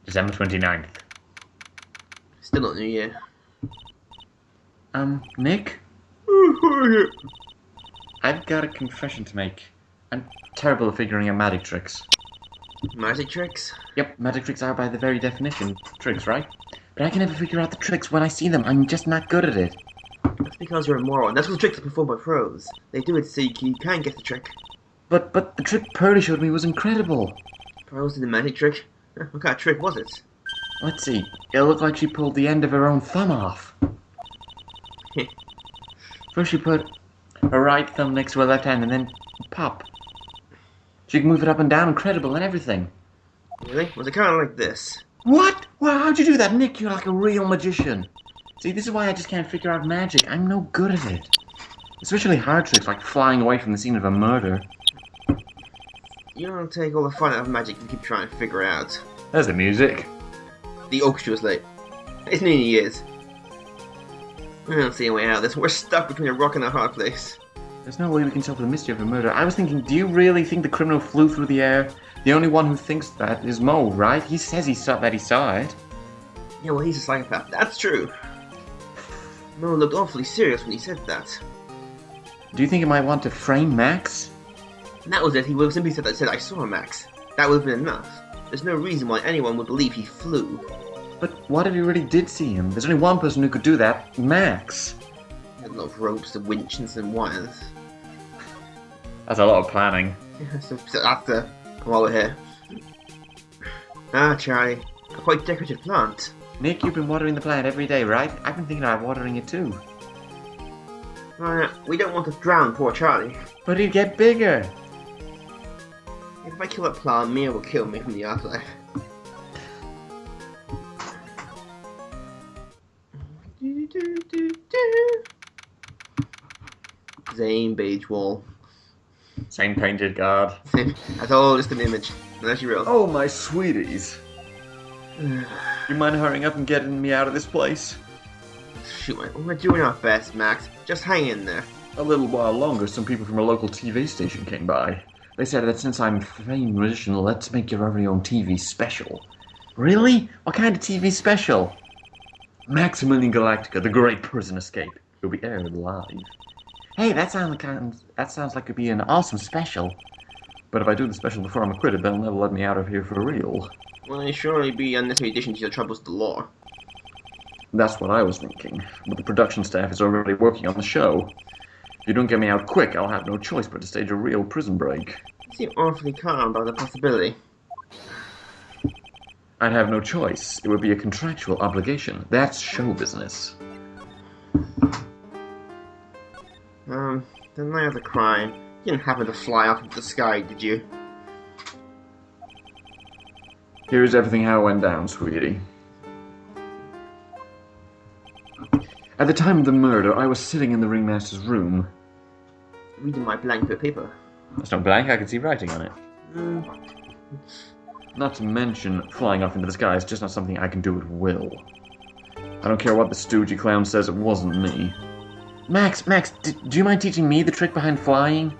December 29th. Still not New Year. Nick? I've got a confession to make. I'm terrible at figuring out magic tricks. Magic tricks? Yep, magic tricks are by the very definition tricks, right? But I can never figure out the tricks when I see them. I'm just not good at it. That's because you're a moron. That's what the tricks are performed by pros. They do it so you can get the trick. But the trick Purdy showed me was incredible. Pros did the magic trick? What kind of trick was it? Let's see. It looked like she pulled the end of her own thumb off. First she put her right thumb next to her left hand and then pop. She could move it up and down, incredible and everything. Really? Was it kind of like this? What? Wow, how'd you do that, Nick? You're like a real magician. See, this is why I just can't figure out magic. I'm no good at it. Especially hard tricks like flying away from the scene of a murder. You don't take all the fun out of magic and keep trying to figure it out. There's the music. The orchestra's late. It's New Year's. I don't see a way out of this. We're stuck between a rock and a hard place. There's no way we can solve the mystery of a murder. I was thinking, do you really think the criminal flew through the air? The only one who thinks that is Mo, right? He says he saw it. Yeah, well, he's a psychopath. That's true. Mo looked awfully serious when he said that. Do you think he might want to frame Max? And that was it. He would have simply said, I saw Max. That would have been enough. There's no reason why anyone would believe he flew. But what if he really did see him? There's only one person who could do that, Max. He had a lot of ropes and winches and wires. That's a lot of planning. Yeah, so after, while we're here. Ah, Charlie. A quite decorative plant. Nick, you've been watering the plant every day, right? I've been thinking about watering it too. We don't want to drown poor Charlie. But he'd get bigger. If I kill that plant, Mia will kill me from the afterlife. Same beige wall. Same painted guard. That's all just an image. Unless you real. Oh, my sweeties. You mind hurrying up and getting me out of this place? Shoot, we're doing our best, Max. Just hang in there. A little while longer, some people from a local TV station came by. They said that since I'm a famed musician, let's make your very own TV special. Really? What kind of TV special? Maximilian Galactica, the Great Prison Escape. It'll be aired live. Hey, that sounds like it'd be an awesome special. But if I do the special before I'm acquitted, they'll never let me out of here for real. Well, it surely be unnecessary addition to your troubles to the law. That's what I was thinking. But the production staff is already working on the show. If you don't get me out quick, I'll have no choice but to stage a real prison break. You seem awfully calm about the possibility. I'd have no choice. It would be a contractual obligation. That's show business. The night of the crime, you didn't happen to fly off into the sky, did you? Here's everything how it went down, sweetie. At the time of the murder, I was sitting in the ringmaster's room. Reading my blank bit of paper. It's not blank, I can see writing on it. Not to mention, flying off into the sky is just not something I can do at will. I don't care what the stoogey clown says, it wasn't me. Max, do you mind teaching me the trick behind flying?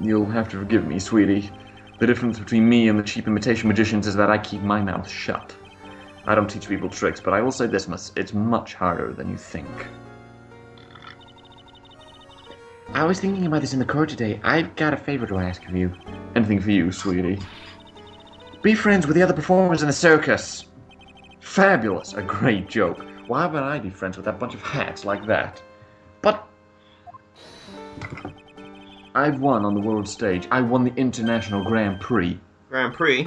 You'll have to forgive me, sweetie. The difference between me and the cheap imitation magicians is that I keep my mouth shut. I don't teach people tricks, but I will say this much, it's much harder than you think. I was thinking about this in the court today. I've got a favor to ask of you. Anything for you, sweetie. Be friends with the other performers in the circus. Fabulous, a great joke. Why would I be friends with that bunch of hacks like that? But I've won on the world stage. I won the International Grand Prix. Grand Prix?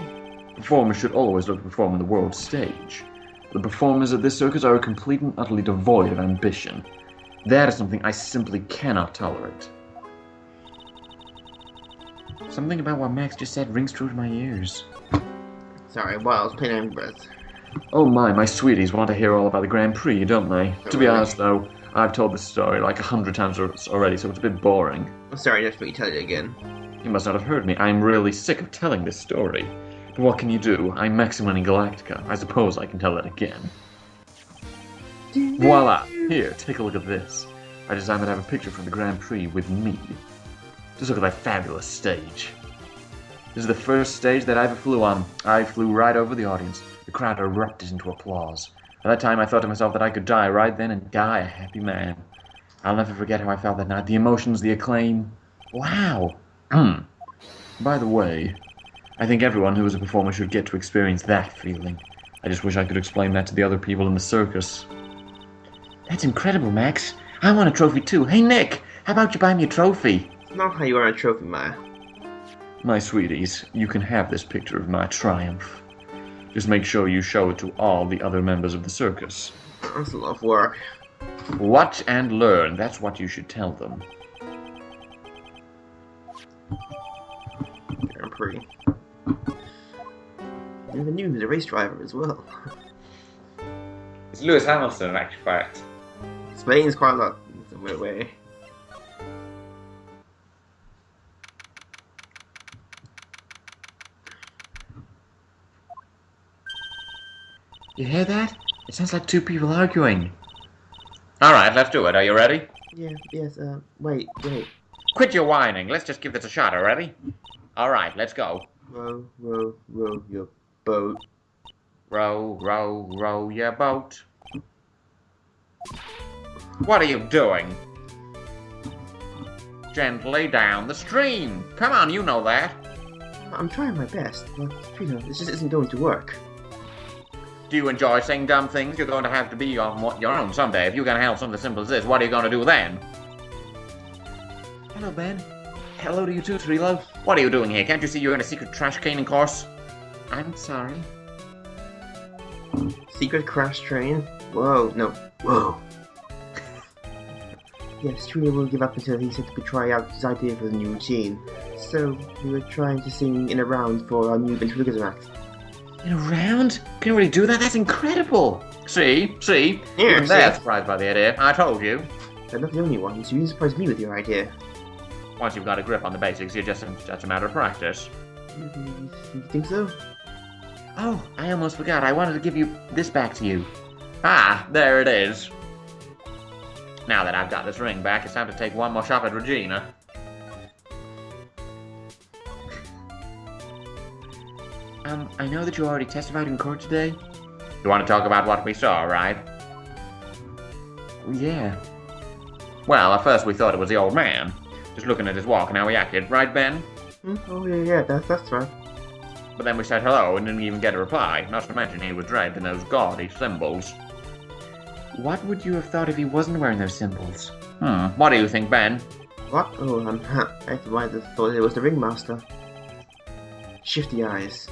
Performers should always look to perform on the world stage. The performers at this circus are complete and utterly devoid of ambition. That is something I simply cannot tolerate. Something about what Max just said rings true to my ears. Sorry, well, I was playing Angry Birds. Oh my sweeties want to hear all about the Grand Prix, don't they? Oh, to be really? honest though, I've told this story like 100 times already, so it's a bit boring. I'm sorry, just make me tell it again. You must not have heard me. I'm really sick of telling this story. But what can you do? I'm Maximilian Galactica. I suppose I can tell it again. Voila! Here, take a look at this. I designed to have a picture from the Grand Prix with me. Just look at that fabulous stage. This is the first stage that I ever flew on. I flew right over the audience. The crowd erupted into applause. At that time, I thought to myself that I could die right then and die a happy man. I'll never forget how I felt that night. The emotions, the acclaim. Wow. By the way, I think everyone who is a performer should get to experience that feeling. I just wish I could explain that to the other people in the circus. That's incredible, Max. I want a trophy too. Hey, Nick, how about you buy me a trophy? Not how you earn a trophy, Maya. My sweeties, you can have this picture of my triumph. Just make sure you show it to all the other members of the circus. That's a lot of work. Watch and learn. That's what you should tell them. Grand Prix. I never knew he was a race driver as well. It's Lewis Hamilton, in actual fact. Spain's quite a lot. It's a weird way. You hear that? It sounds like two people arguing. Alright, let's do it. Are you ready? Yeah, yes, wait. Quit your whining. Let's just give this a shot, already? Alright, let's go. Row your boat. Row, row, row your boat. What are you doing? Gently down the stream. Come on, you know that. I'm trying my best, but, this just isn't going to work. Do you enjoy saying dumb things? You're going to have to be on your own someday. If you're going to handle something as simple as this, what are you going to do then? Hello, Ben. Hello to you too, Trilo. What are you doing here? Can't you see you're in a secret trash caning course? I'm sorry. Secret crash train? Whoa, no. Whoa. Yes, Trilo will give up until he said we could try out his idea for the new routine. So, we were trying to sing in a round for our new ventriloquism act. In a round? Can you really do that? That's incredible! See? Yeah, Even they're surprised by the idea. I told you. They're not the only ones. You surprised me with your idea. Once you've got a grip on the basics, you're just a matter of practice. You think so? Oh, I almost forgot. I wanted to give this back to you. Ah, there it is. Now that I've got this ring back, it's time to take one more shot at Regina. I know that you already testified in court today. You want to talk about what we saw, right? Yeah. Well, at first we thought it was the old man. Just looking at his walk and how he acted, right, Ben? Oh, yeah, that's right. But then we said hello and didn't even get a reply, not to mention he was draped in those gaudy symbols. What would you have thought if he wasn't wearing those symbols? What do you think, Ben? What? Oh, I might have thought it was the ringmaster. Shifty eyes.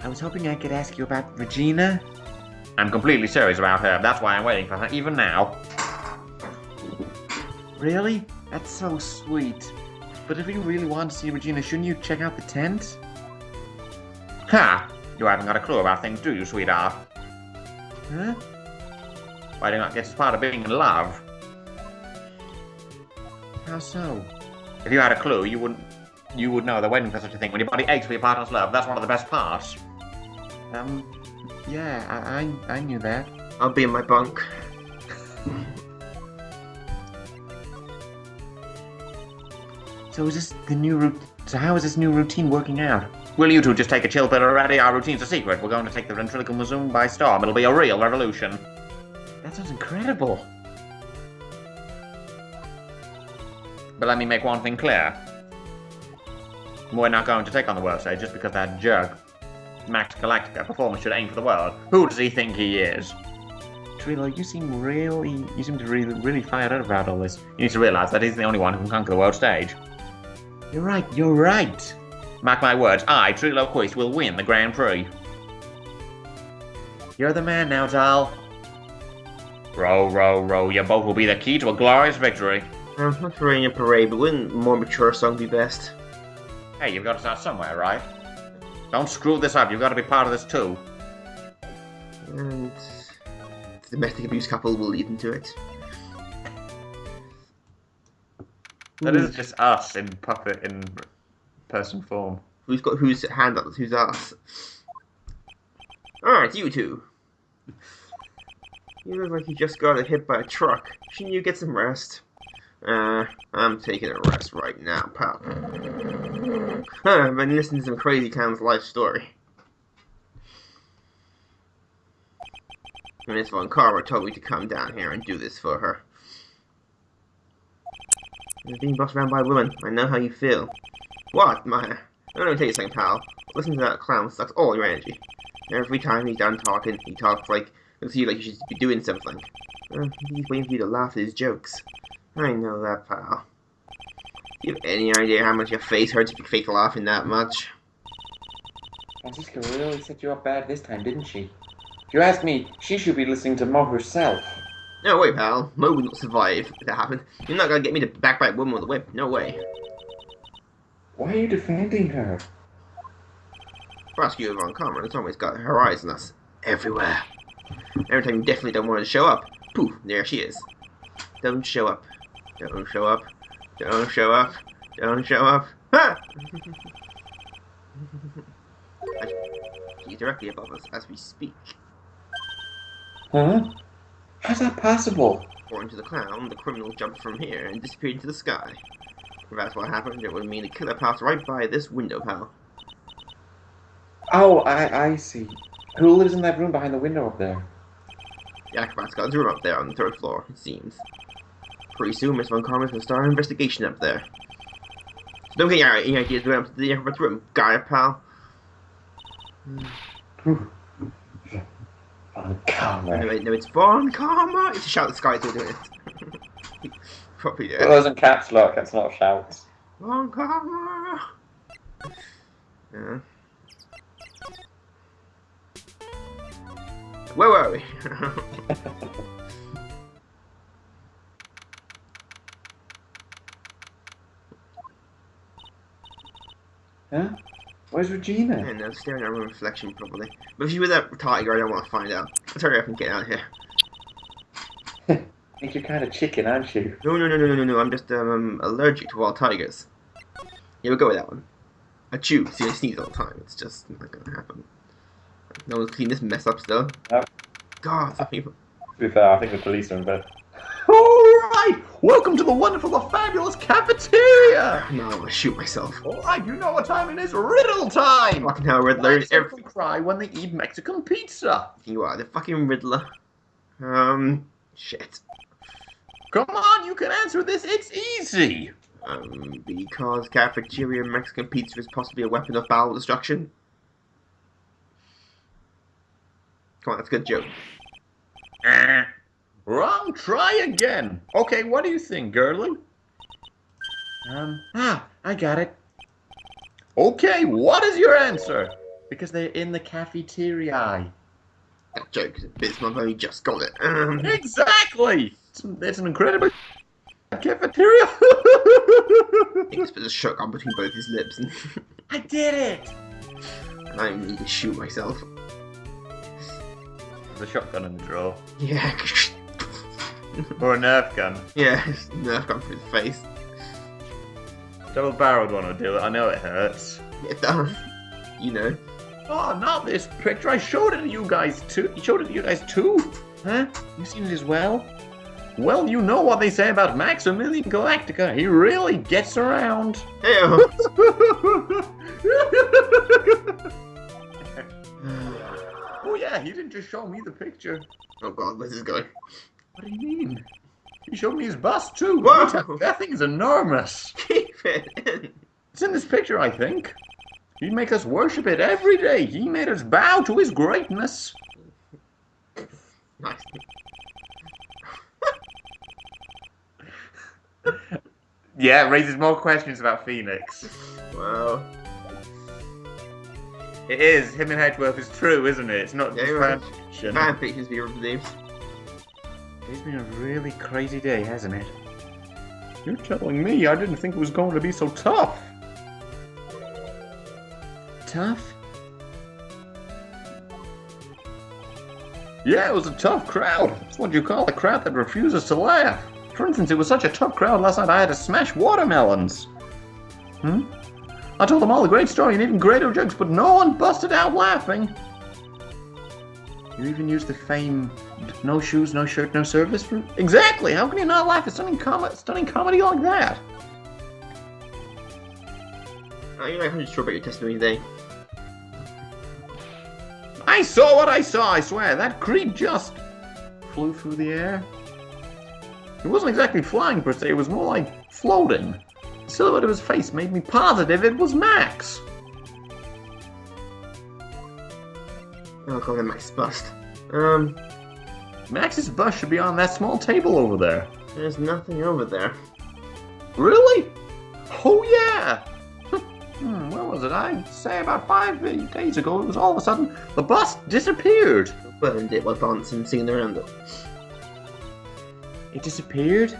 I was hoping I could ask you about Regina. I'm completely serious about her. That's why I'm waiting for her, even now. Really? That's so sweet. But if you really want to see Regina, shouldn't you check out the tent? Ha! You haven't got a clue about things, do you, sweetheart? Huh? Why do you not get as part of being in love? How so? If you had a clue, you would know they're waiting for such a thing. When your body aches for your partner's love, that's one of the best parts. Yeah, I knew that. I'll be in my bunk. So how is this new routine working out? Will you two just take a chill pill already? Our routine's a secret. We're going to take the ventriloquism by storm. It'll be a real revolution. That sounds incredible. But let me make one thing clear. We're not going to take on the world stage just because that jerk, Max Galactica, performer should aim for the world. Who does he think he is? Trilo, you seem to really fired up about all this. You need to realize that he's the only one who can conquer the world stage. You're right. Mark my words, I, Trilo Quist, will win the Grand Prix. You're the man now, doll. Row, row, row, your boat will be the key to a glorious victory. I'm not throwing a parade, but wouldn't a more mature song be best? Hey, you've got to start somewhere, right? Don't screw this up, you've got to be part of this too. And the domestic abuse couple will lead into it. That is just us in person form. Whose hand up? Who's us? Alright, you two. You look like you just got hit by a truck. Shouldn't you get some rest? I'm taking a rest right now, pal. I've been listening to some crazy clown's life story. Miss Von Carver told me to come down here and do this for her. You're being bossed around by a woman. I know how you feel. What, Maya? Let me tell you something, pal. Listen to that clown sucks all your energy. Every time he's done talking, he talks like, looks at you like you should be doing something. He's waiting for you to laugh at his jokes. I know that, pal. Do you have any idea how much your face hurts if you fake laughing that much? Francisca really set you up bad this time, didn't she? If you ask me, she should be listening to Mo herself. No way, pal. Mo would not survive if that happened. You're not gonna get me to backbite a woman with a whip. No way. Why are you defending her? Prosecutor Von Karma has always got her eyes on us. Everywhere. Every time you definitely don't want her to show up, poof, there she is. Don't show up. Don't show up. Don't show up. Don't show up. Ha! She's directly above us as we speak. Huh? How's that possible? According to the clown, the criminal jumped from here and disappeared into the sky. If that's what happened, it would mean the killer passed right by this window, pal. Oh, I see. Who lives in that room behind the window up there? The acrobat's got his room up there on the 3rd floor, it seems. Pretty soon, Miss Von Karma's will start an investigation up there. So don't get any ideas going up to the acrobat's room. Got it, pal? Von Karma. No, it's Von Karma! It's a shout at the sky, so doing it. Probably Well, those in caps lock, that's not shouts. Von Karma! Yeah. Where were we? Huh? Where's Regina? And I'm staring at her own reflection, probably. But if she's with that tiger, I don't want to find out. Let's hurry up and get out of here. I think you're kind of chicken, aren't you? No. I'm just allergic to wild tigers. Yeah, we'll go with that one. I chew, see, I sneeze all the time. It's just not gonna happen. No one's cleaned this mess up still. No. God, some people. To be fair, I think the police are in bed. Alright! Welcome to the wonderful, the fabulous cafeteria! No, I'm gonna shoot myself. Alright, you know what time it is. Riddle time! Fucking hell, Riddler. People cry when they eat Mexican pizza. You are the fucking Riddler. Shit. Come on, you can answer this. It's easy. Because cafeteria Mexican pizza is possibly a weapon of bowel destruction. Come on, that's a good joke. Wrong. Try again. Okay, what do you think, girlie? I got it. Okay, what is your answer? Because they're in the cafeteria. That joke is abysmal, but he just got it. Exactly! It's an incredible cafeteria. I think there's a shotgun between both his lips, and I did it! I need to shoot myself. The shotgun in the drawer. Yeah. Or a Nerf gun. Yeah, Nerf gun for his face. Double-barreled one will do it. I know it hurts. It does. You know. Oh, not this picture. I showed it to you guys too. You showed it to you guys too? Huh? You seen it as well? Well, you know what they say about Maximilian Galactica. He really gets around. Hey. Oh yeah, he didn't just show me the picture. Oh god, where's this going? What do you mean? He showed me his bust too. Whoa. That thing is enormous. Keep it in. It's in this picture, I think. He'd make us worship it every day. He made us bow to his greatness. Nice. Yeah, it raises more questions about Phoenix. Wow. It is. Him and Edgeworth is true, isn't it? It's not just fan fiction. Fan fiction's beyond belief. It's been a really crazy day, hasn't it? You're telling me I didn't think it was going to be so tough. Tough? Yeah, it was a tough crowd. That's what you call a crowd that refuses to laugh. For instance, it was such a tough crowd last night I had to smash watermelons. I told them all a great story and even greater jokes, but no one busted out laughing. You even used the famed no shoes, no shirt, no service for... Exactly! How can you not laugh at stunning comedy like that? You're not 100% sure about your testimony today. I saw what I saw, I swear. That creep just flew through the air. It wasn't exactly flying per se, it was more like floating. The silhouette of his face made me positive it was Max. I'll call him Max Bust. Max's bust should be on that small table over there. There's nothing over there. Really? Oh yeah! Where was it? I'd say about 5 days ago, it was all of a sudden, the bust disappeared. Burned it while dancing and singing around it. It disappeared?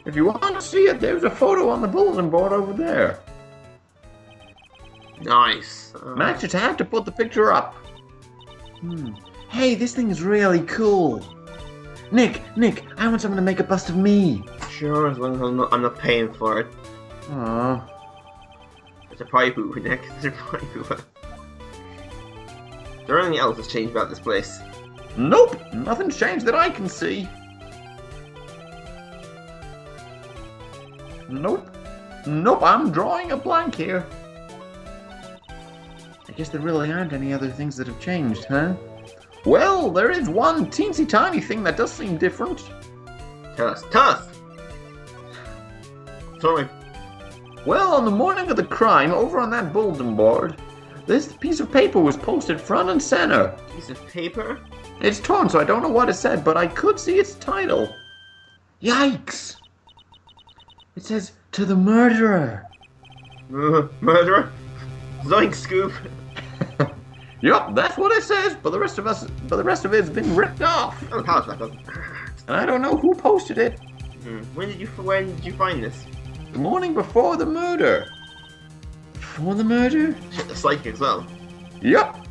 If you want to see it, there's a photo on the bulletin board over there. Nice. Max just had to put the picture up. Hey, this thing is really cool. Nick, I want someone to make a bust of me. Sure, as long as I'm not paying for it. Aww. It's a pie poo, Nick. It's a pie poo. Is there anything else that's changed about this place? Nope, nothing's changed that I can see. Nope, I'm drawing a blank here. I guess there really aren't any other things that have changed, huh? Well, there is one teensy tiny thing that does seem different. Tell us! Sorry. Well, on the morning of the crime, over on that bulletin board, this piece of paper was posted front and center. Piece of paper? It's torn, so I don't know what it said, but I could see its title. Yikes! It says, "To the murderer." Murderer? Zoink, Scoop! Yup, that's what it says, but the rest of it's been ripped off. Oh, how's that done? And I don't know who posted it. When did you find this? The morning before the murder. Before the murder? Shit, the psychic as well. Yup.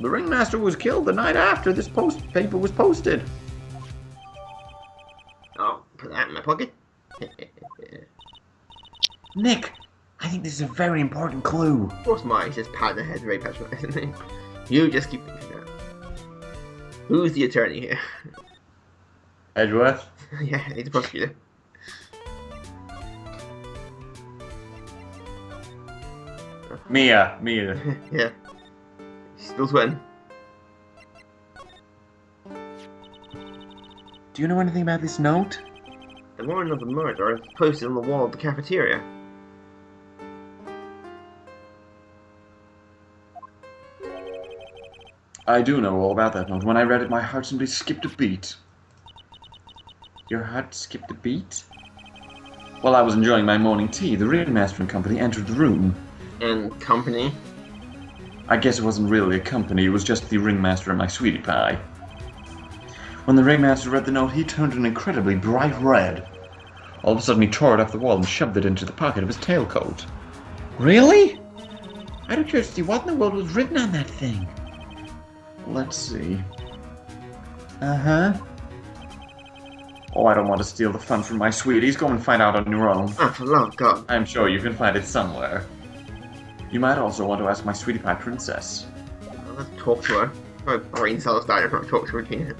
The ringmaster was killed the night after this paper was posted. Oh, put that in my pocket. Nick, I think this is a very important clue. Of course, Mike says pat the head, very patronizing. You just keep thinking that. Who's the attorney here? Edgeworth? Yeah, he's the prosecutor. Mia. Yeah. Still sweating. Do you know anything about this note? The morning of the murder is posted on the wall of the cafeteria. I do know all about that note. When I read it, my heart simply skipped a beat. Your heart skipped a beat? While I was enjoying my morning tea, the ringmaster and company entered the room. And company? I guess it wasn't really a company, it was just the ringmaster and my sweetie pie. When the ringmaster read the note, he turned an incredibly bright red. All of a sudden, he tore it off the wall and shoved it into the pocket of his tailcoat. Really? Out of curiosity, what in the world was written on that thing? Let's see. Oh, I don't want to steal the fun from my sweeties. Go and find out on your own. Ah, for love of God. I'm sure you can find it somewhere. You might also want to ask my sweetie pie princess. Let's talk to her. My brain cells died if I talk to her again.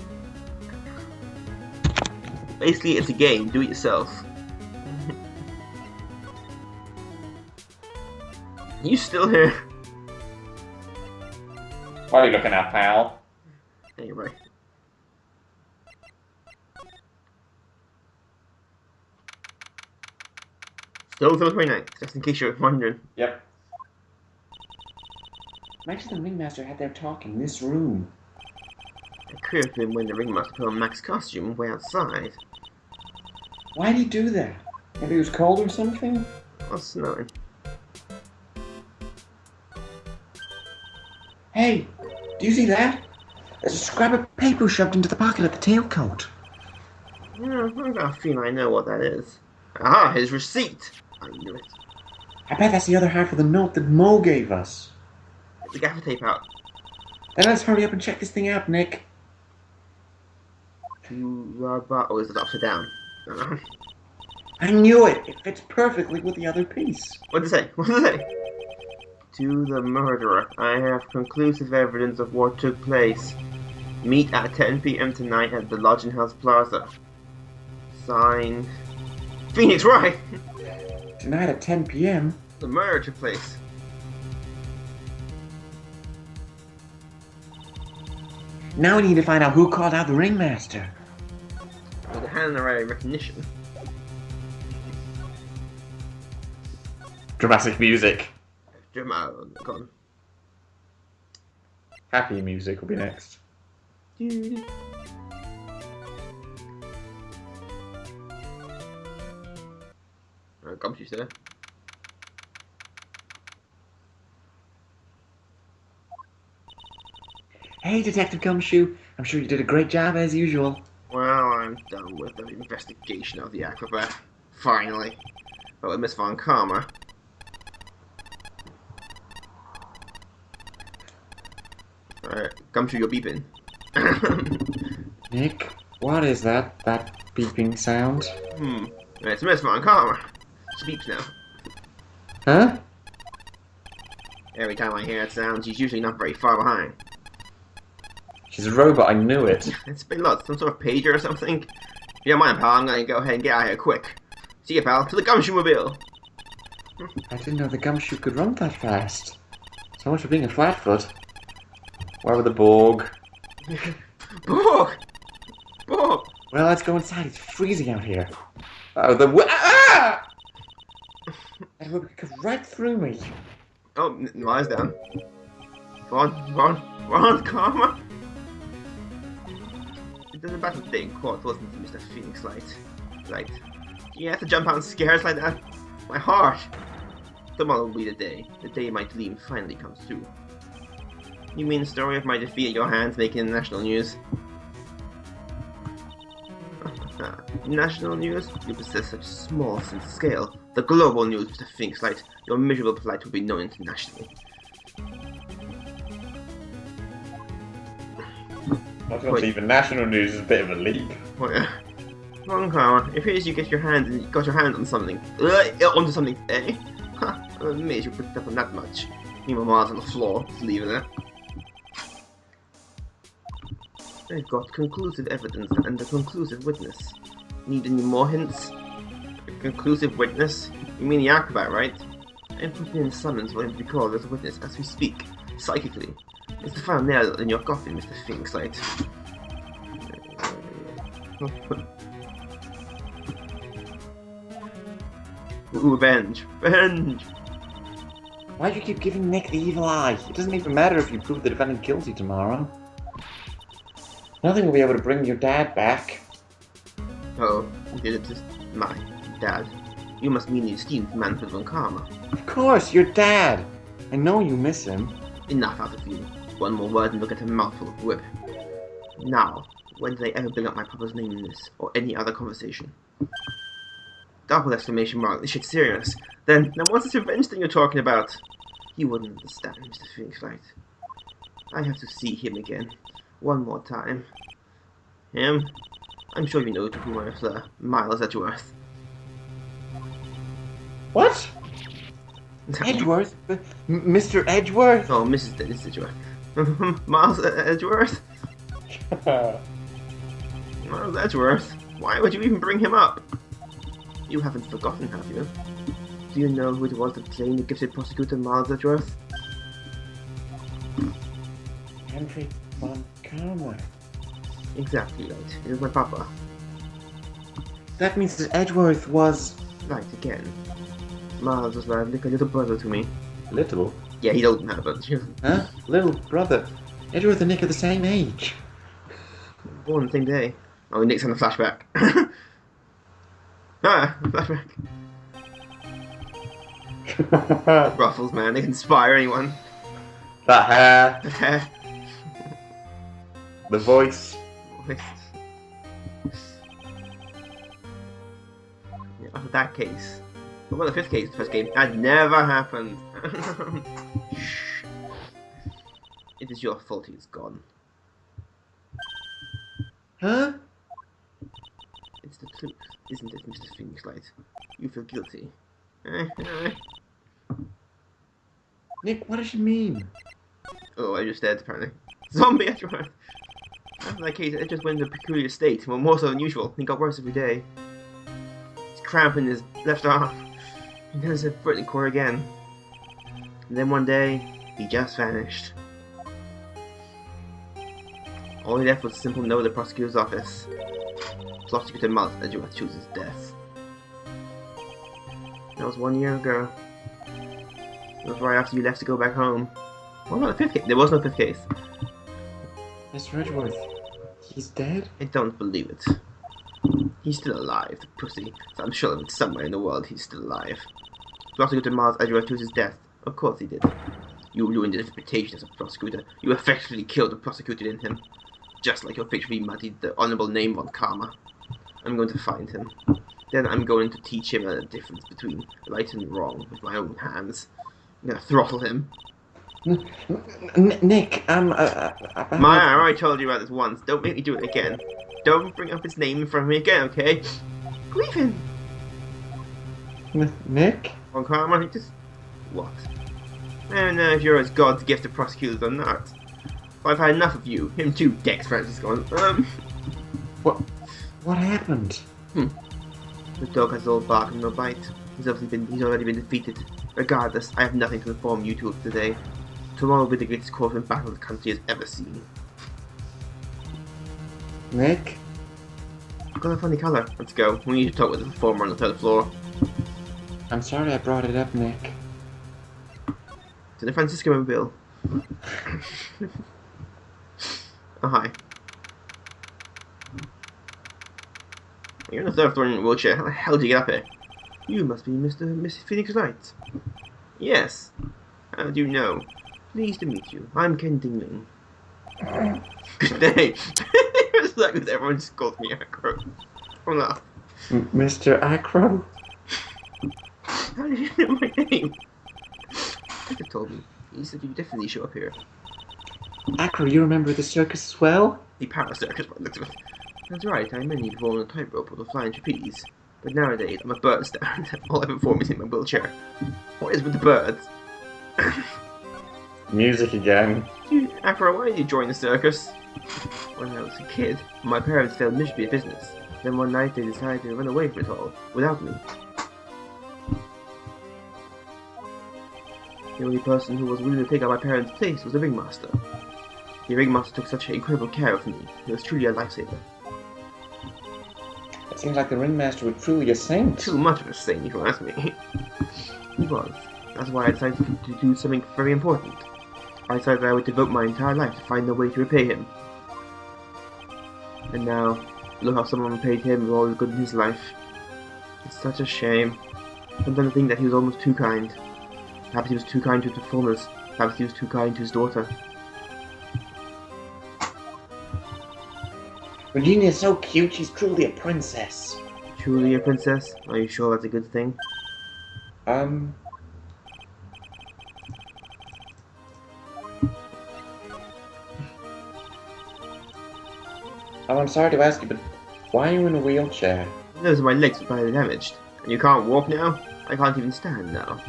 Basically, it's a game. Do it yourself. You still here? What are you looking at, pal? Anyway. Still till the 29th, just in case you're wondering. Yep. Imagine the ringmaster had their talk in this room. It could have been when the ringmaster put on Max's costume way outside. Why'd he do that? Maybe he was cold or something? What's snowing? Hey, do you see that? There's a scrap of paper shoved into the pocket of the tailcoat. Yeah, I've got a feeling I know what that is. Ah, his receipt! I knew it. I bet that's the other half of the note that Mo gave us. Get the gaffer tape out. Then let's hurry up and check this thing out, Nick. Oh, is it upside down? I knew it! It fits perfectly with the other piece. What did it say? To the murderer, I have conclusive evidence of what took place. Meet at 10 p.m. tonight at the Lodging House Plaza. Signed, Phoenix Wright. Tonight at 10 p.m.? The murder took place. Now we need to find out who called out the ringmaster. With a honorary recognition. Dramatic music. Gone. Happy music will be next. Gumshoe's there. Hey, Detective Gumshoe. I'm sure you did a great job as usual. Well, I'm done with the investigation of the acrobat. Finally. But with Miss Von Karma. Alright, Gumshoe, you're beeping. Nick, what is that beeping sound? It's Miss Von Karma. She beeps now. Huh? Every time I hear that sound, she's usually not very far behind. She's a robot, I knew it. It's been lost, some sort of pager or something. If you don't mind, pal, I'm gonna go ahead and get out of here quick. See ya, pal, to the Gumshoe Mobile! I didn't know the Gumshoe could run that fast. So much for being a flatfoot. Where were the Borg? Borg! Borg! Well, let's go inside. It's freezing out here. Oh, ah! That would come right through me. Oh, lies down. Von Karma! It doesn't matter the day in court, wasn't it, Mr. Phoenix Wright? Right. You have to jump out and scare us like that? My heart! Tomorrow will be the day my dream finally comes true. You mean the story of my defeat at your hands making national news? National news? You possess such small sense of scale. The global news, Mr. Phoenix Wright. Your miserable plight will be known internationally. I don't even national news is a bit of a leap. Wrong, Karma. If here's you got your hands on something, onto something, eh? I'm amazed you picked up on that much. Meanwhile, Mars on the floor, just leaving it. I've got conclusive evidence and a conclusive witness. Need any more hints? A conclusive witness? You mean the acrobat, right? I'm putting in summons for him to be called as a witness as we speak, psychically. It's the final nail in your coffin, Mr. Phoenix Wright. Ooh, revenge! Revenge! Why do you keep giving Nick the evil eye? It doesn't even matter if you prove the defendant guilty tomorrow. Nothing will be able to bring your dad back. Oh, did it just my dad? You must mean the esteemed Manfred von Karma. Of course, your dad! I know you miss him. Enough out of you. One more word and look at a mouthful of whip. Now, when did I ever bring up my papa's name in this, or any other conversation? Double exclamation mark, this shit's serious. Then what's this revenge thing you're talking about? You wouldn't understand, Mr. Phoenix Wright. I have to see him again. One more time. Him? I'm sure you know to whom I refer. Miles Edgeworth. What? Edgeworth? Mr. Edgeworth? Oh, Mrs. Edgeworth. Miles Edgeworth? Miles Edgeworth? Why would you even bring him up? You haven't forgotten, have you? Do you know who it was that claimed the gifted prosecutor Miles Edgeworth? Henry von Karma. Exactly right. It was my papa. That means that Edgeworth was... Right, again. Miles was like a little brother to me. Little? Yeah, he's old now, but... Huh? Little brother. Edgeworth and Nick are the same age. Born the same day. Oh, Nick's on the flashback. Flashback. Ruffles, man, they can inspire anyone. That hair. The voice. Yeah, after that case. Well, the fifth case, the first game, that never happened. Shh. It is your fault he's gone. Huh? It's the truth, isn't it, Mr. Phoenix Wright? You feel guilty. Nick, what does she mean? Oh, I just dead, apparently. Zombie Edgeworth! After that case, it just went into a peculiar state, well, more so than usual. He got worse every day. He's cramping his left arm. He never said foot in court again. And then one day, he just vanished. All he left was a simple note at the prosecutor's office. Prosecutor Miles Edgeworth chooses death. That was 1 year ago. It was right after you left to go back home. What about the fifth case? There was no fifth case. Mr. Edgeworth, he's dead? I don't believe it. He's still alive, the pussy. So I'm sure that somewhere in the world he's still alive. Prosecutor Miles Edgeworth chooses death. Of course he did. You ruined his reputation as a prosecutor. You effectively killed the prosecutor in him. Just like you effectively muddied the honourable name von Karma. I'm going to find him. Then I'm going to teach him a difference between right and wrong with my own hands. I'm going to throttle him. Nick, Maya, I already told you about this once. Don't make me do it again. Don't bring up his name in front of me again, okay? Leave him! Nick? Von Karma, just... what? I don't know if you're as God's gift to prosecutors or not. But I've had enough of you. Him too, Dex Francis gone. What happened? The dog has all bark and no bite. He's already been defeated. Regardless, I have nothing to inform you two of today. Tomorrow will be the greatest courtroom battle the country has ever seen. Nick? I've got a funny colour. Let's go. We need to talk with the performer on the third floor. I'm sorry I brought it up, Nick. To the Francisco and Bill. Oh, hi. You're on the third floor in a wheelchair. How the hell did you get up here? You must be Mrs. Phoenix Wright. Yes. How do you know? Pleased to meet you. I'm Ken Dingling. Good day. It's like everyone just calls me Acro. Oh no. Mr. Acro? How did you know my name? Peter told me. He said you definitely show up here. Acro, you remember the circus as well? The para circus by the looks of it. That's right, I mainly perform on a tightrope or a flying trapeze. But nowadays, I'm a bird stand. All I perform is in my wheelchair. What is with the birds? Music again. Afro, why did you join the circus? When I was a kid, my parents failed miserably at business. Then one night they decided to run away from it all, without me. The only person who was willing to take out my parents' place was the ringmaster. The ringmaster took such incredible care of me. He was truly a lifesaver. It seems like the ringmaster was truly a saint. Too much of a saint, if you ask me. He was. That's why I decided to do something very important. I decided I would devote my entire life to find a way to repay him. And now, look how someone repaid him with all the good in his life. It's such a shame. Sometimes I think that he was almost too kind. Perhaps he was too kind to the performers. Perhaps he was too kind to his daughter. Regina's so cute, she's truly a princess. Truly a princess? Are you sure that's a good thing? I'm sorry to ask you, but why are you in a wheelchair? Those are my legs were badly damaged. And you can't walk now? I can't even stand now.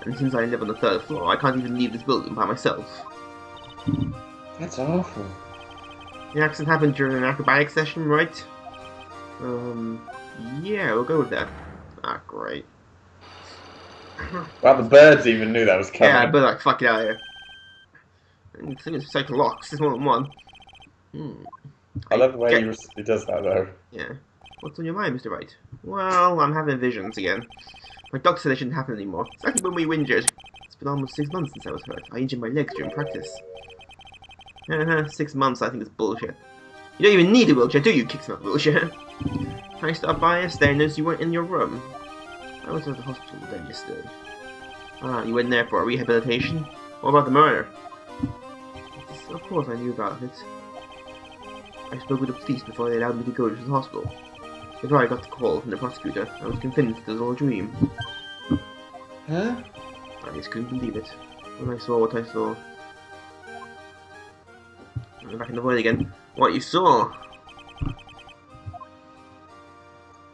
And since I live on the third floor, I can't even leave this building by myself. That's awful. The accident happened during an acrobatic session, right? Yeah, we'll go with that. Ah, great. Well, the birds even knew that was coming. Yeah, but like, fuck it out of here. And the thing is, cycle locks. There's more than one. I love the way he does that, though. Yeah. What's on your mind, Mr. Wright? Well, I'm having visions again. My doctor said it shouldn't happen anymore. It's actually when we were injured. It's been almost 6 months since I was hurt. I injured my legs during practice. 6 months, I think it's bullshit. You don't even need a wheelchair, do you? Kicks out the wheelchair. I stopped by yesterday and noticed you weren't in your room. I was at the hospital then yesterday. Ah, you went there for rehabilitation? What about the murder? Of course I knew about it. I spoke with the police before they allowed me to go to the hospital. Before I got the call from the prosecutor, I was convinced it was all a dream. Huh? I just couldn't believe it. When I saw what I saw. I'm back in the void again. What you saw?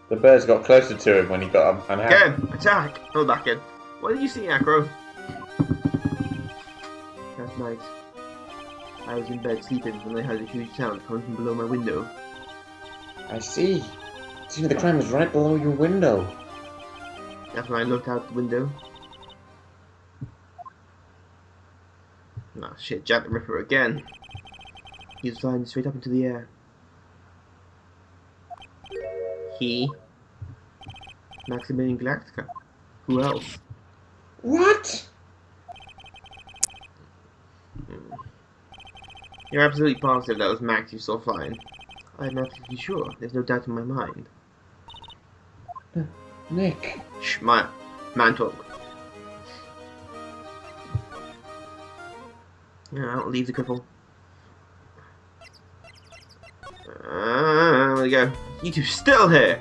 The birds got closer to him when he got unhappy. Get him! Attack! Oh, back in. What did you see, Acro? That night, I was in bed sleeping when I heard a huge sound coming from below my window. I see. See, the crime was right below your window. That's when I looked out the window. Oh shit, Jack the Ripper again. He was flying straight up into the air. He? Maximilian Galactica. Who else? What? You're absolutely positive that was Max you saw flying? I'm absolutely sure. There's no doubt in my mind. Nick. Shh, man talk. Yeah, I'll leave the cripple. There we go. You two still here?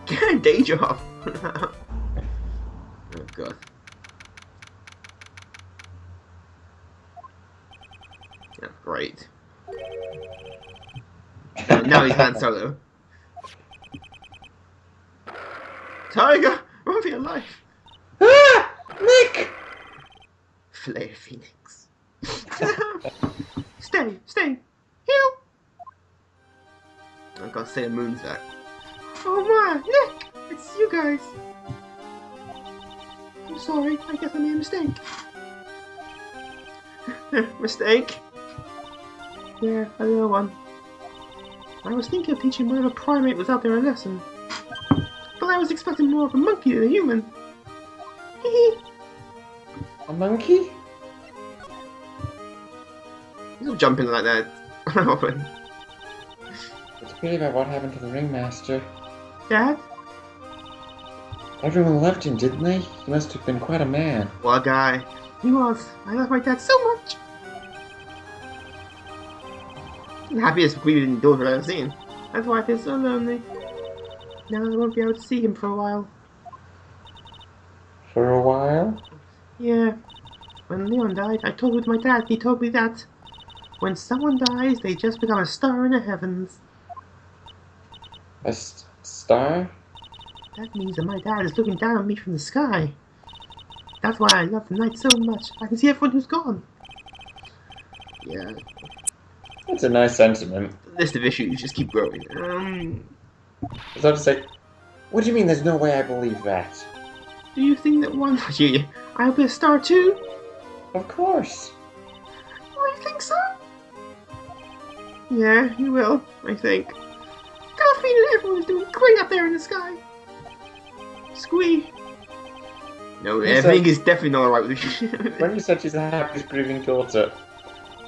Get a day job. Oh god. Yeah, great. Now he's Han Solo. Tiger, run for your life! Ah! Nick! Flare Phoenix. Stay! Heal! I gotta say a moonsack. Oh my, Nick! It's you guys! I'm sorry, I guess I made a mistake. Mistake? Yeah, a little one. I was thinking of teaching whatever primate was out there a lesson. But I was expecting more of a monkey than a human. Hee. A monkey? He's not jumping like that. Often. It's a pity about what happened to the ringmaster. Dad? Everyone loved him, didn't they? He must have been quite a man. What a guy. He was. I love my dad so much. The happiest grieving daughter I've ever seen. That's why I feel so lonely. Now I won't be able to see him for a while. For a while? Yeah. When Leon died, I talked with my dad. He told me that when someone dies, they just become a star in the heavens. A star? That means that my dad is looking down on me from the sky. That's why I love the night so much. I can see everyone who's gone. Yeah. That's a nice sentiment. The list of issues just keep growing. I was about to say, what do you mean there's no way I believe that? Do you think that one day I'll be a star too? Of course. Oh, you think so? Yeah, you will, I think. Got a feeling everyone's doing great up there in the sky. Squee. No, everything is definitely not alright with you. When you said she's the happiest grieving daughter,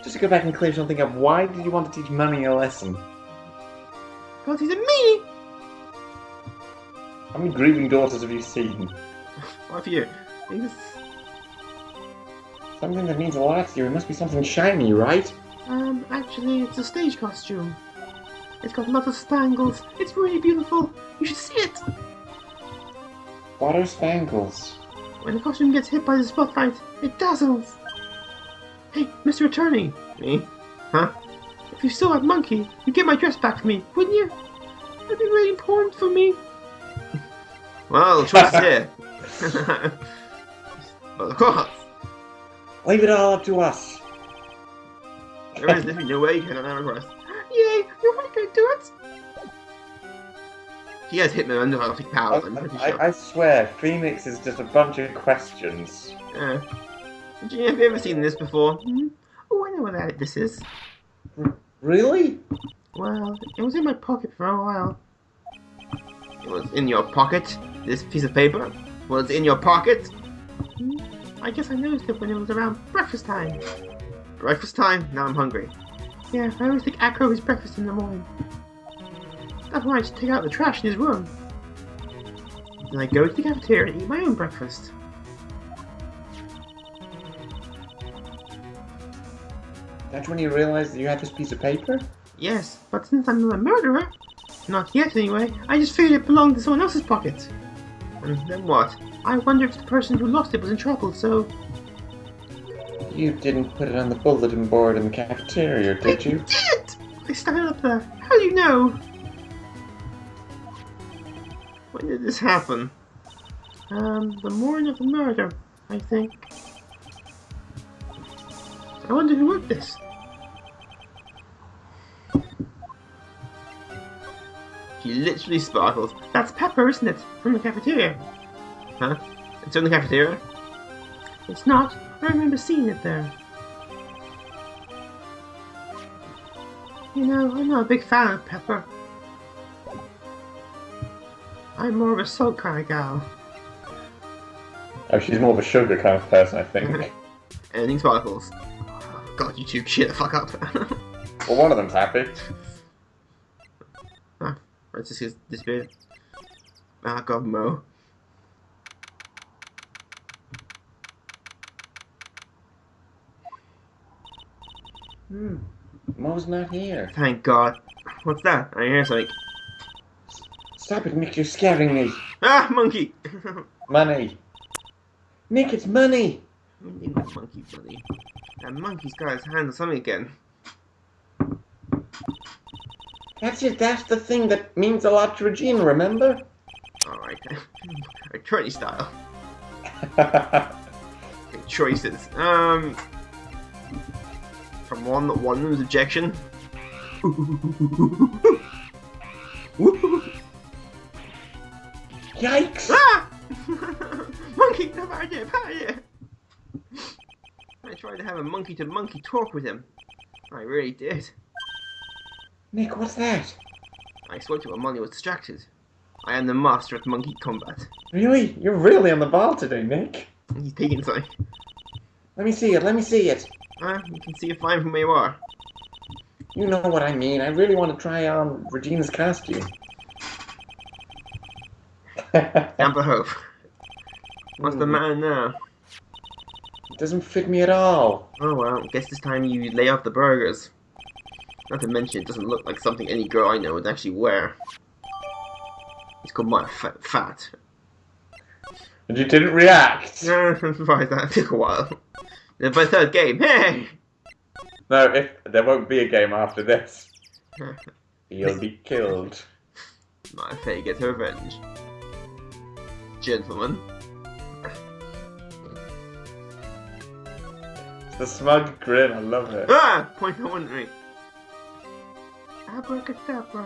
just to go back and clear something up, why did you want to teach Mummy a lesson? Because he's a meanie. How many grieving daughters have you seen? What for you? He's... Something that means a lot to you. It must be something shiny, right? Actually, it's a stage costume. It's got lots of spangles. It's really beautiful. You should see it. What are spangles? When the costume gets hit by the spotlight, it dazzles. Hey, Mr. Attorney. Me? Huh? If you still have Monkey, you'd get my dress back for me, wouldn't you? That'd be really important for me. Well, choice is here. Well, of course. Leave it all up to us. There is literally no way you can request. Yay, you're really gonna do it? He has hypno-underlying powers, I'm pretty sure. I swear, Phoenix is just a bunch of questions. Have you ever seen this before? Hmm? Oh, I know what this is. Really? Well, it was in my pocket for a while. It was in your pocket? This piece of paper was in your pocket? Hmm? I guess I noticed it when it was around breakfast time. Breakfast time? Now I'm hungry. Yeah, I always take Acro his breakfast in the morning. That's why I just take out the trash in his room. Then I go to the cafeteria and eat my own breakfast. That's when you realized that you had this piece of paper? Yes, but since I'm not a murderer, not yet anyway, I just figured it belonged to someone else's pocket. And then what? I wonder if the person who lost it was in trouble, so... You didn't put it on the bulletin board in the cafeteria, did you? I did! I started up there. How do you know? When did this happen? The morning of the murder, I think. I wonder who wrote this. She literally sparkles. That's Pepper, isn't it? From the cafeteria. Huh? It's in the cafeteria? It's not. I remember seeing it there. You know, I'm not a big fan of Pepper. I'm more of a salt kind of gal. Oh, she's more of a sugar kind of person, I think. Anything sparkles. Oh, God, you two shit the fuck up. Well, one of them's happy. Ah, Francis disappeared. Ah, God, Mo. Mo's not here. Thank God. What's that? I hear something. Stop it, Nick, you're scaring me. Ah, monkey! Money. Nick, it's money. Monkey money. That monkey's got his hand on something again. That's the thing that means a lot to Regina, remember? Alright. Attorney style. Okay, choices. From one was objection. Yikes! Ah! Monkey, come out here, I tried to have a monkey-to-monkey talk with him. I really did. Nick, what's that? I spoke to him while he was distracted. I am the master of monkey combat. Really? You're really on the ball today, Nick. He's taking something. Let me see it. You can see it fine from where you are. You know what I mean. I really want to try on Regina's costume. Amber Hope. What's the matter now? It doesn't fit me at all. Oh well, guess this time you lay off the burgers. Not to mention, it doesn't look like something any girl I know would actually wear. It's called my fat. And you didn't react. No, I'm surprised that took a while. By the third game, hey! No, there won't be a game after this. You'll be killed. My fate gets her revenge. Gentlemen. It's the smug grin, I love it. Ah! Point no one at me. Abracadabra.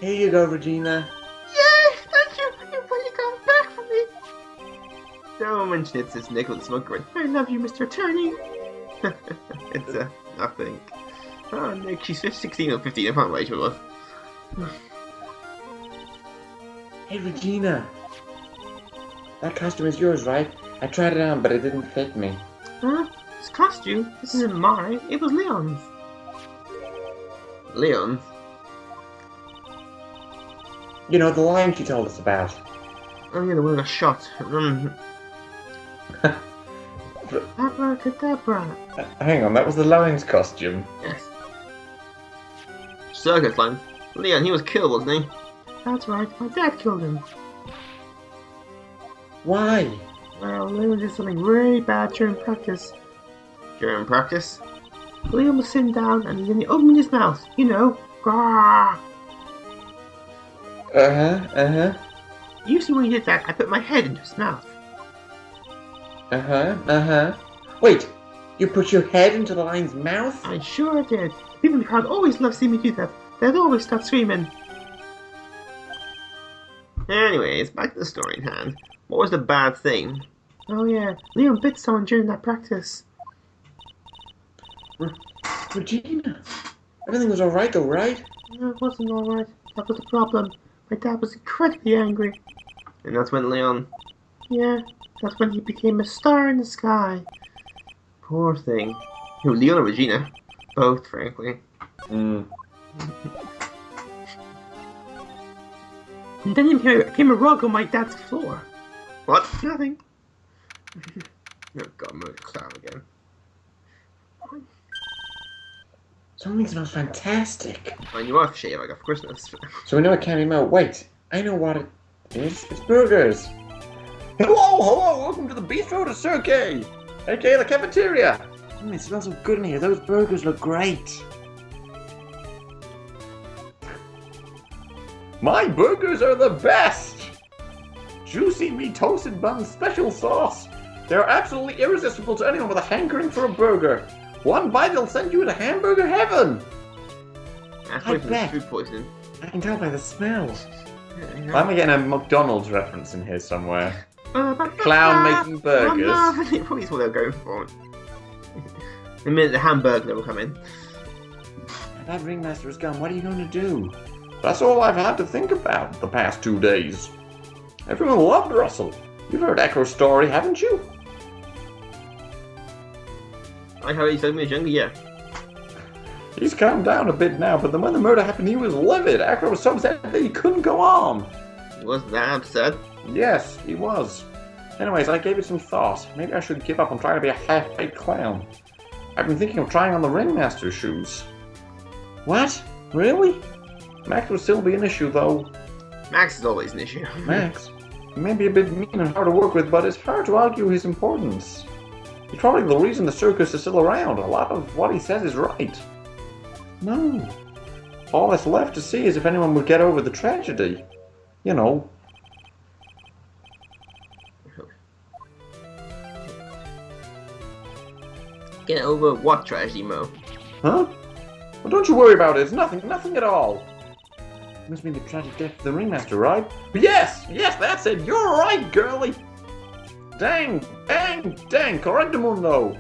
Here you go, Regina. Yay! Thank you! You really got back for me! Don't mention it, says Nick with a smug grin. I love you, Mr. Attorney! It's nothing. Oh, Nick, she's 16 or 15, I can't wait for us. Hey, Regina. That costume is yours, right? I tried it on, but it didn't fit me. Huh? This costume? This isn't mine. It was Leon's. Leon's? You know, the line she told us about. Oh yeah, the one that got shot. Abracadabra. Hang on, that was the lion's costume. Yes. Circus line. Leon, he was killed, wasn't he? That's right. My dad killed him. Why? Well, Leon did something really bad during practice. During practice? Leon was sitting down and then he opened his mouth. You know. Grrr. Usually when he did that, I put my head into his mouth. Wait, you put your head into the lion's mouth? I sure did. People in the crowd always love seeing me do that. They'd always start screaming. Anyways, back to the story in hand. What was the bad thing? Oh yeah, Leon bit someone during that practice. Regina, everything was alright though, right? No, it wasn't alright. That was the problem. My dad was incredibly angry. And that's when Leon... Yeah, that's when he became a star in the sky. Poor thing. Who, Leon or Regina? Both, frankly. And then he became a rug on my dad's floor. What? Nothing. Oh god, I'm going to clown again. Something smells fantastic. My new aftershave I got for Christmas. So we know it can't be milk. Wait, I know what it is. It's burgers. Hello, welcome to the Bistro de Cirque, aka the cafeteria. It smells so good in here. Those burgers look great. My burgers are the best. Juicy meat toasted bun special sauce. They're absolutely irresistible to anyone with a hankering for a burger. One bite, they'll send you to hamburger heaven. That's I probably bet. food poisoning. I can tell by the smell. Yeah, Why am I getting a McDonald's reference in here somewhere? Clown making burgers. Probably what they're going for. The minute the hamburger will come in. That ringmaster is gone. What are you going to do? That's all I've had to think about the past 2 days. Everyone loved Russell. You've heard Echo's story, haven't you? I heard he said me younger, yeah. He's calmed down a bit now, but then when the murder happened, he was livid. Echo was so upset that he couldn't go on. Was that upset? Yes, he was. Anyways, I gave it some thought. Maybe I should give up on trying to be a half-baked clown. I've been thinking of trying on the ringmaster's shoes. What? Really? Max would still be an issue, though. Max is always an issue. Max? He may be a bit mean and hard to work with, but it's hard to argue his importance. He's probably the reason the circus is still around. A lot of what he says is right. No. All that's left to see is if anyone would get over the tragedy. You know. Get over what tragedy, Mo? Huh? Well, don't you worry about it. It's nothing at all. It must mean the tragic death of the ringmaster, right? Yes, that's it. You're right, girlie. Dang, correctamundo.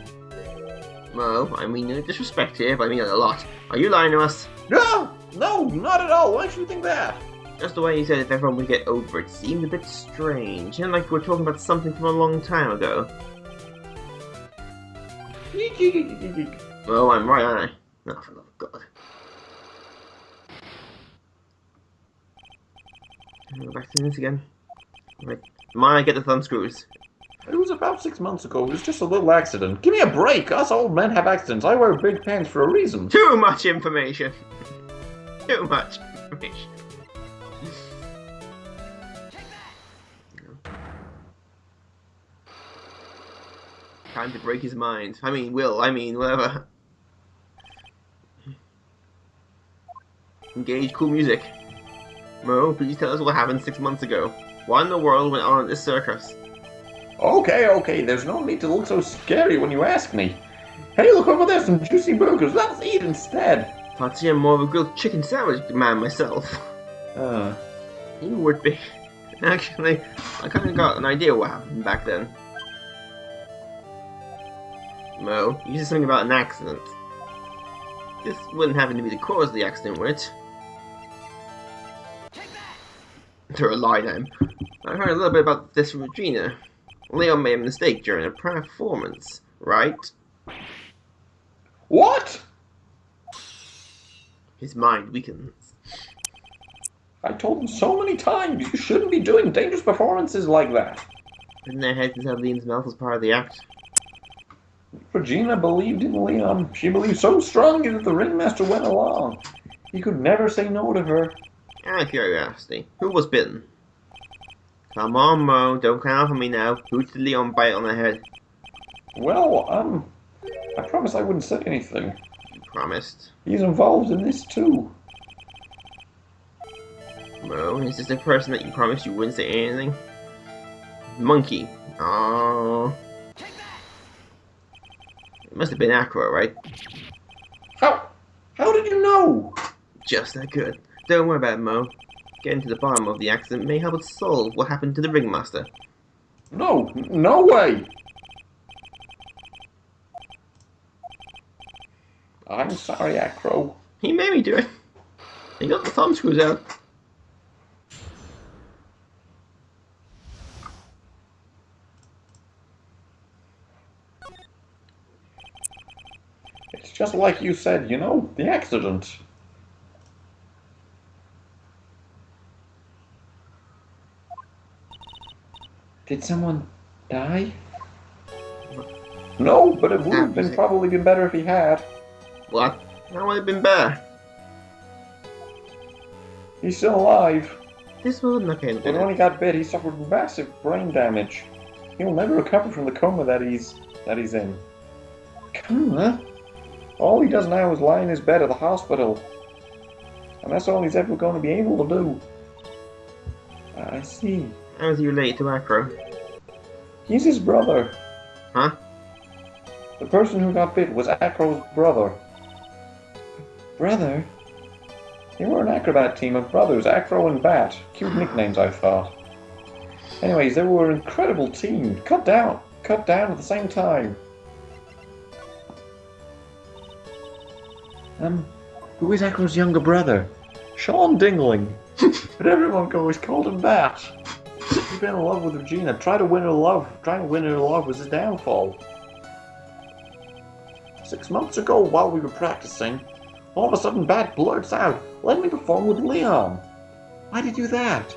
Mo, I mean no disrespect here, but I mean it a lot. Are you lying to us? No, not at all. Why should you think that? Just the way you said if everyone would get over it seemed a bit strange. You know, like we're talking about something from a long time ago. Oh, I'm right, aren't I? Oh, for the love of God. Go back to this again. Right. Might get the thumb screws. It was about 6 months ago. It was just a little accident. Give me a break. Us old men have accidents. I wear big pants for a reason. Too much information. Too much information. Time to break his mind. I mean, whatever. Engage cool music. Mo, please tell us what happened 6 months ago. What in the world went on at this circus? Okay, there's no need to look so scary when you ask me. Hey, look over there, some juicy burgers. Let's eat instead. Fancy I'm more of a grilled chicken sandwich man myself. You would be. Actually, I kind of got an idea what happened back then. Mo, you said something about an accident. This wouldn't happen to be the cause of the accident, would it? They're a lie then. I heard a little bit about this from Regina. Leon made a mistake during a performance, right? What? His mind weakens. I told him so many times, you shouldn't be doing dangerous performances like that. Didn't their heads inside Leon's mouth was part of the act? Regina believed in Leon. She believed so strongly that the ringmaster went along. He could never say no to her. Out of curiosity, who was bitten? Come on, Mo, don't count on me now. Who did Leon bite on the head? Well, I promised I wouldn't say anything. You promised. He's involved in this too. Mo, is this the person that you promised you wouldn't say anything? Monkey. Oh. It must have been Acro, right? How did you know? Just that good. Don't worry about it, Mo. Getting to the bottom of the accident may help us solve what happened to the ringmaster. No way! I'm sorry, Acro. He made me do it. He got the thumb screws out. It's just like you said, you know, the accident. Did someone die? No, but it would have probably been better if he had. What? That would have been better. He's still alive. This wasn't okay. But when he got bit, he suffered massive brain damage. He'll never recover from the coma that he's in. Coma? All he does now is lie in his bed at the hospital. And that's all he's ever going to be able to do. I see. How is he related to Acro? He's his brother. Huh? The person who got bit was Acro's brother. Brother? They were an acrobat team of brothers, Acro and Bat. Cute nicknames, I thought. Anyways, they were an incredible team. Cut down at the same time. Who is Acro's younger brother? Sean Dingling. But everyone always called him Bat. He'd been in love with Regina. Trying to win her love was his downfall. 6 months ago, while we were practicing, all of a sudden Bat blurts out, "Let me perform with Leon." Why'd he do that?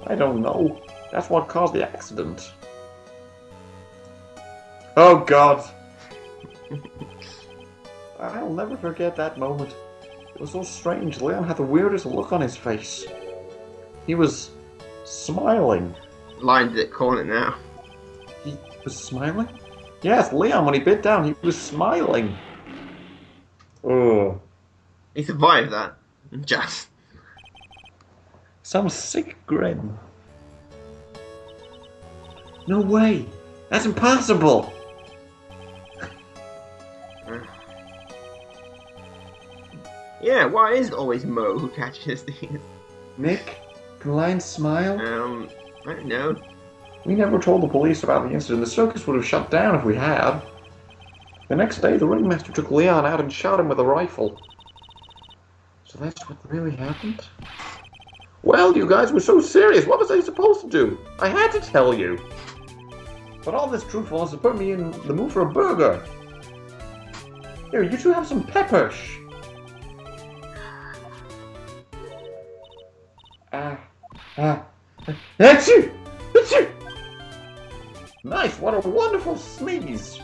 I don't know. That's what caused the accident. Oh God. I'll never forget that moment. It was so strange. Leon had the weirdest look on his face. He was smiling. Lion did it, calling it now. He was smiling? Yes, Leon, when he bit down, he was smiling. Oh. He survived that. Just. Some sick grin. No way! That's impossible! Yeah, why is it always Mo who catches these? Nick, can lions smile? I don't know. We never told the police about the incident. The circus would have shut down if we had. The next day, the ringmaster took Leon out and shot him with a rifle. So that's what really happened? Well, you guys were so serious. What was I supposed to do? I had to tell you. But all this truthfulness has put me in the mood for a burger. Here, you two have some peppers. Achoo! Achoo! Nice, what a wonderful sneeze.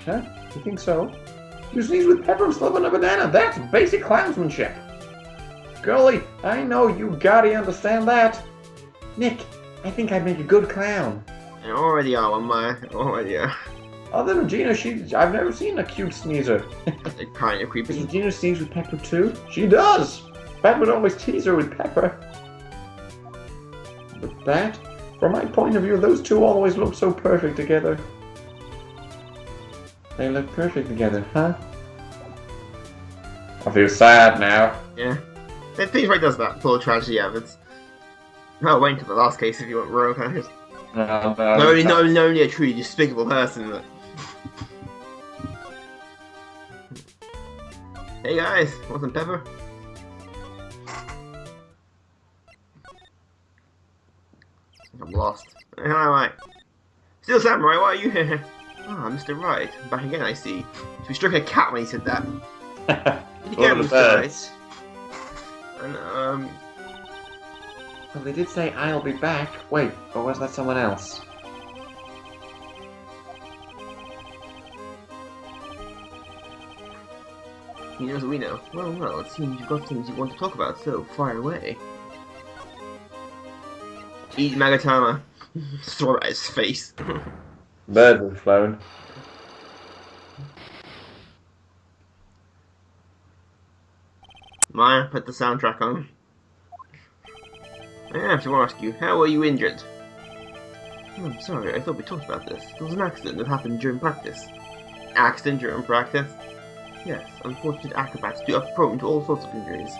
Huh? You think so? You sneeze with pepper and slip on a banana. That's basic clownsmanship. Girlie, I know you gotta understand that. Nick, I think I'd make a good clown. I already are on my. Already are. Other than Regina, I've never seen a cute sneezer. They're kind of Does creepy. Regina sneeze with pepper too? She does! Bat would always tease her with pepper. But Bat, from my point of view, those two always look so perfect together. They look perfect together, huh? I feel sad now. Yeah. Phoenix Wright does that. Full tragedy evidence. No, wait until the last case if you want rogue. No, Not only a truly despicable person, but... Hey guys, want some pepper? I'm lost. How am I? Still Samurai, why are you here? Ah, Mr. Wright. Back again, I see. So he struck a cat when he said that. Did you get Mr. Wright? And, Well, they did say I'll be back. Wait, or was that someone else? he knows what we know. Well, it seems you've got things you want to talk about, so fire away. Eat Magatama. Throw it at his face. Birds have flown. Maya, put the soundtrack on. I have to ask you, how were you injured? Oh, I'm sorry, I thought we talked about this. There was an accident that happened during practice. Accident during practice? Yes, unfortunate acrobats are prone to all sorts of injuries.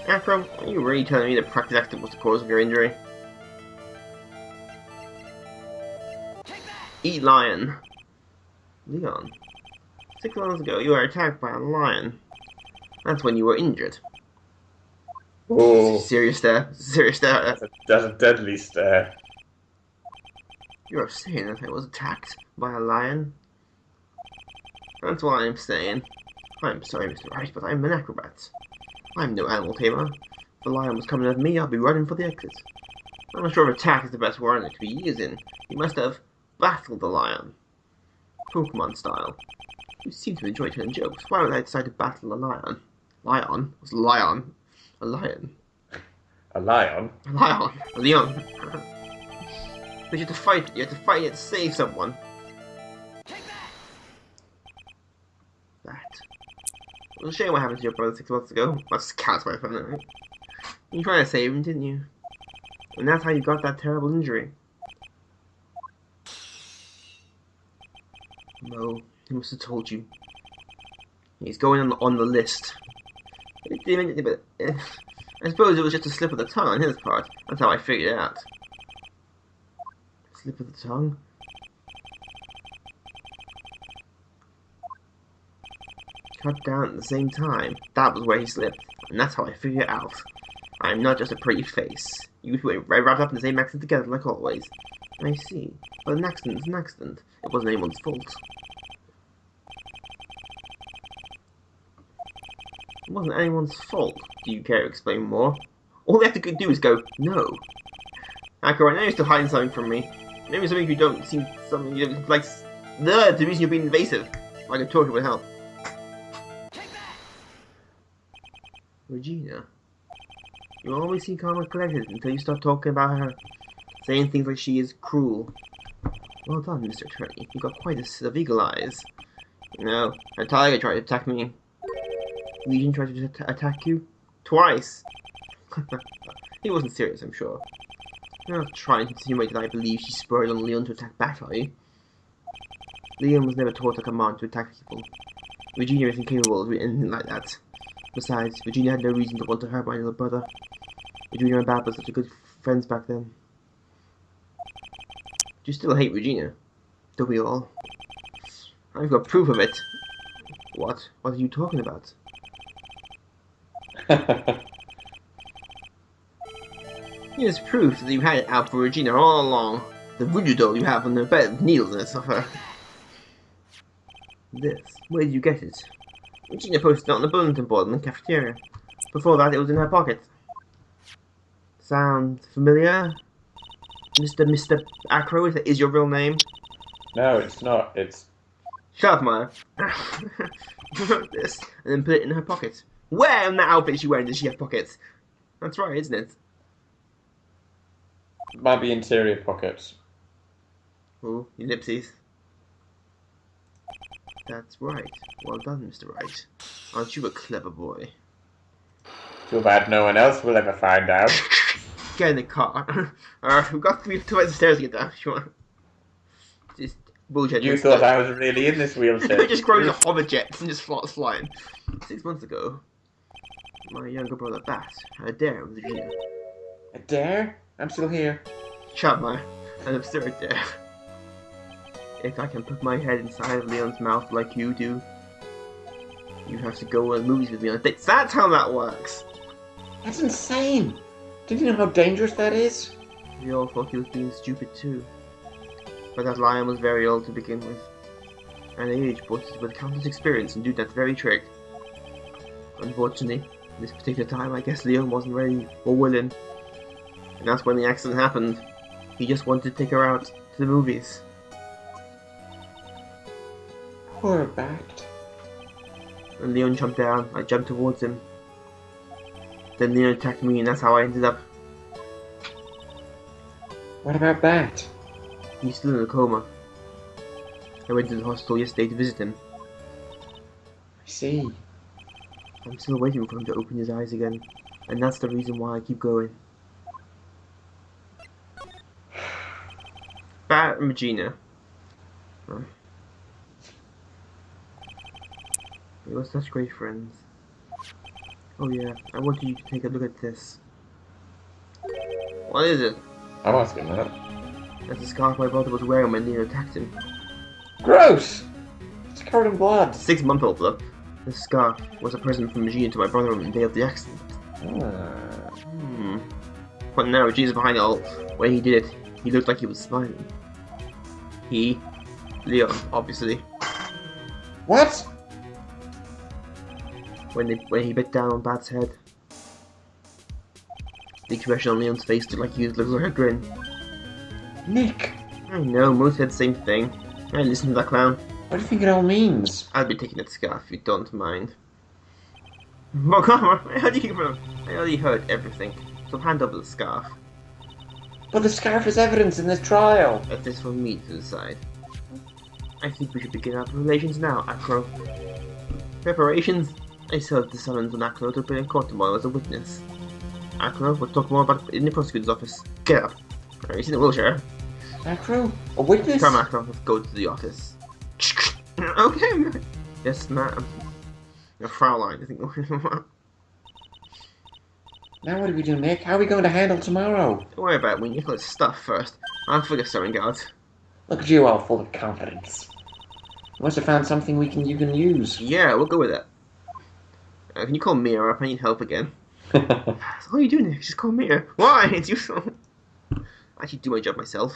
Acro, are you really telling me the practice accident was the cause of your injury? Eat lion. Leon. 6 months ago, you were attacked by a lion. That's when you were injured. Oh, Serious stare. Serious stare. that's a deadly stare. You're saying that I was attacked by a lion? That's what I'm saying. I'm sorry, Mr. Wright, but I'm an acrobat. I'm no animal tamer. If the lion was coming at me, I'd be running for the exit. I'm not sure if attack is the best word it could be using. You must have battled the lion. Pokemon style. You seem to enjoy telling jokes. Why would I decide to battle a lion? Lion? What's lion? A lion. A lion? A lion. A leon. But you have to fight. You have to fight it to save someone. That. It was a shame what happened to your brother 6 months ago. That's cats by from there. You tried to save him, didn't you? And that's how you got that terrible injury. No, he must have told you. He's going on the list. But I suppose it was just a slip of the tongue on his part. That's how I figured it out. Slip of the tongue? Cut down at the same time. That was where he slipped. And that's how I figured it out. I'm not just a pretty face. You two were wrapped up in the same accident together like always. I see. But an accident is an accident. It wasn't anyone's fault. It wasn't anyone's fault. Do you care to explain more? All they have to do is go, no. Akko, I know you're still hiding something from me. Maybe something you don't seem something you don't like. The reason you're being invasive. I can talk, it would help. Regina. You always seem calm and collected until you start talking about her. Saying things like she is cruel. Well done, Mr. Attorney. You got quite a set of eagle eyes. No, a tiger tried to attack me. Legion tried to attack you? Twice! He wasn't serious, I'm sure. You're not trying to insinuate that I believe she spurred on Leon to attack back, are you? Leon was never taught a command to attack people. Regina isn't capable of anything like that. Besides, Regina had no reason to want to hurt my little brother. Regina and Bab were such good friends back then. Do you still hate Regina? Don't we all? I've got proof of it. What? What are you talking about? Here's proof that you had it out for Regina all along. The voodoo doll you have on the bed with needles in it of her. This. Where did you get it? Regina posted it on the bulletin board in the cafeteria. Before that, it was in her pocket. Sound familiar? Mr. Acro, if that is your real name? No, it's not. It's... Shut up, Maya. She wrote this and then put it in her pocket. Where in that outfit is she wearing does she have pockets? That's right, isn't it? Might be interior pockets. Oh, ellipses. That's right. Well done, Mr. Wright. Aren't you a clever boy? Too bad no one else will ever find out. Get in the car. We've got 2 flights of stairs to get down. Sure. Just bullshit. You thought I was really in this wheelchair. It just grows a hover jets and just starts flying. 6 months ago, my younger brother Bat had a dare with Regina. A dare? I'm still here. Shut up, man. An absurd dare. If I can put my head inside of Leon's mouth like you do, you have to go on movies with me on a date. That's how that works! That's insane! Did you know how dangerous that is? We all thought he was being stupid too. But that lion was very old to begin with. And age boasted with countless experience and do that very trick. Unfortunately, this particular time I guess Leon wasn't ready or willing. And that's when the accident happened. He just wanted to take her out to the movies. Poor Bat. And Leon jumped down. I jumped towards him. Then Leon attacked me and that's how I ended up. What about Bat? He's still in a coma. I went to the hospital yesterday to visit him. I see. I'm still waiting for him to open his eyes again. And that's the reason why I keep going. Bat and Regina. Oh. We were such great friends. Oh yeah, I want you to take a look at this. What is it? I'm asking that. That's the scarf my brother was wearing when Leon attacked him. Gross! It's covered in blood. 6-month-old though. This scarf was a present from Regina to my brother on the day of the accident. But now Regina's behind it all. When he did it, he looked like he was smiling. Leon, obviously. What? When he bit down on Bat's head. The expression on Leon's face looked like he was looking like a grin. Nick! I know, most said the same thing. I listened to that clown. What do you think it all means? I'll be taking that scarf if you don't mind. Oh, come on, I already heard everything, so hand over the scarf. But the scarf is evidence in this trial. That's this for me to decide. I think we should begin our preparations now, Acro. Preparations? I still have to summons on Acro to appear in court tomorrow as a witness. Acro, we'll talk more about it in the prosecutor's office. Get up. Alright, you see the wheelchair? Acro? A witness? Come, Acro, let's go to the office. Okay. Yes, ma'am. Fraulein, I think. Now what do we do, Nick? How are we going to handle tomorrow? Don't worry about it. We need to get stuff first. I'll figure something out. Look at you, all full of confidence. You must have found something you can use. Yeah, we'll go with it. Can you call Mira up? I need help again. That's all you do, Nick. Just call Mira. Why? It's useful. I should do my job myself.